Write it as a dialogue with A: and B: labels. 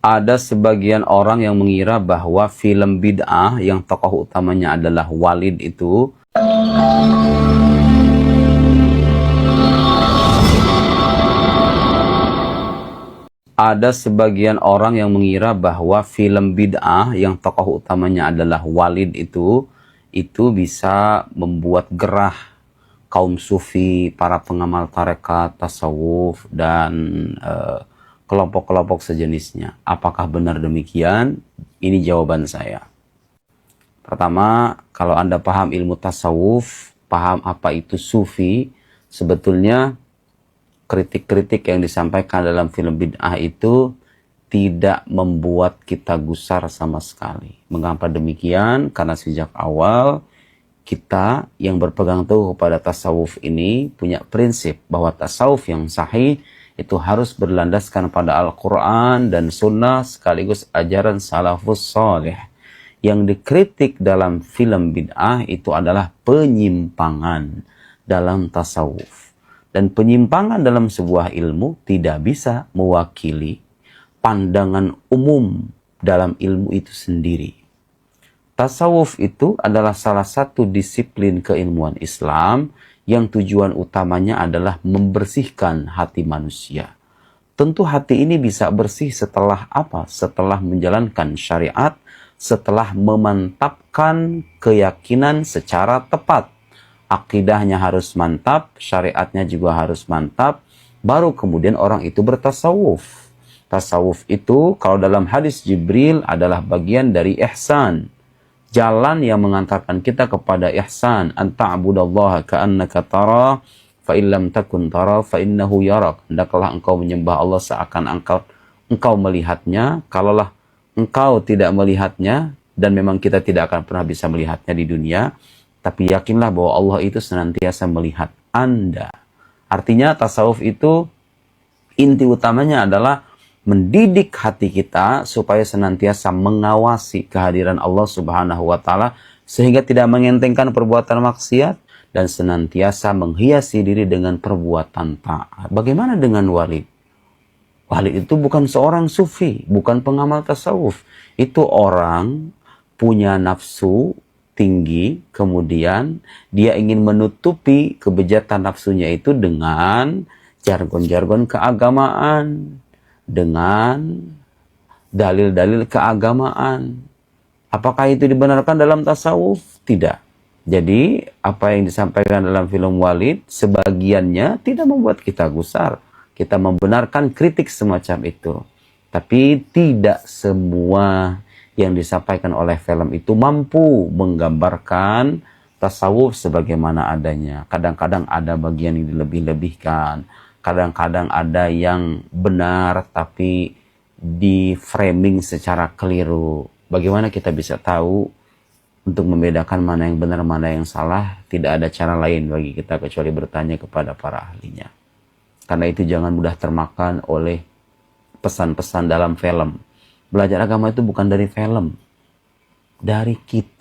A: Ada sebagian orang yang mengira bahwa film bid'ah yang tokoh utamanya adalah Walid itu tokoh utamanya adalah Walid itu bisa membuat gerah kaum sufi, para pengamal tarekat, tasawuf, dan kelompok-kelompok sejenisnya. Apakah benar demikian? Ini jawaban saya. Pertama, kalau Anda paham ilmu tasawuf, paham apa itu sufi, sebetulnya kritik-kritik yang disampaikan dalam film bid'ah itu tidak membuat kita gusar sama sekali. Mengapa demikian? Karena sejak awal kita yang berpegang teguh kepada tasawuf ini punya prinsip bahwa tasawuf yang sahih itu harus berlandaskan pada Al-Quran dan Sunnah sekaligus ajaran salafus salih. Yang dikritik dalam film bid'ah itu adalah penyimpangan dalam tasawuf. Dan penyimpangan dalam sebuah ilmu tidak bisa mewakili pandangan umum dalam ilmu itu sendiri. Tasawuf itu adalah salah satu disiplin keilmuan Islam yang tujuan utamanya adalah membersihkan hati manusia. Tentu hati ini bisa bersih setelah apa? Setelah menjalankan syariat, setelah memantapkan keyakinan secara tepat. Akidahnya harus mantap, syariatnya juga harus mantap, baru kemudian orang itu bertasawuf. Tasawuf itu kalau dalam hadis Jibril adalah bagian dari ihsan. Jalan yang mengantarkan kita kepada ihsan. Anta'budallaha ka'annaka tara, fa'illam takun tara, fa'innahu yarak. Hendaklah engkau menyembah Allah seakan engkau melihatnya. Kalaulah engkau tidak melihatnya, dan memang kita tidak akan pernah bisa melihatnya di dunia, tapi yakinlah bahwa Allah itu senantiasa melihat Anda. Artinya tasawuf itu inti utamanya adalah mendidik hati kita supaya senantiasa mengawasi kehadiran Allah Subhanahu wa Ta'ala sehingga tidak mengentengkan perbuatan maksiat dan senantiasa menghiasi diri dengan perbuatan taat. Bagaimana dengan Walid? Walid itu bukan seorang sufi, bukan pengamal tasawuf. Itu orang punya nafsu tinggi, kemudian dia ingin menutupi kebejatan nafsunya itu dengan jargon-jargon keagamaan, dengan dalil-dalil keagamaan. Apakah itu dibenarkan dalam tasawuf? Tidak. Jadi apa yang disampaikan dalam film Walid sebagiannya tidak membuat kita gusar. Kita membenarkan kritik semacam itu. Tapi tidak semua yang disampaikan oleh film itu mampu menggambarkan tasawuf sebagaimana adanya. Kadang-kadang ada bagian yang dilebih-lebihkan. Kadang-kadang ada yang benar tapi di framing secara keliru. Bagaimana kita bisa tahu untuk membedakan mana yang benar, mana yang salah? Tidak ada cara lain bagi kita kecuali bertanya kepada para ahlinya. Karena itu jangan mudah termakan oleh pesan-pesan dalam film. Belajar agama itu bukan dari film, dari kita.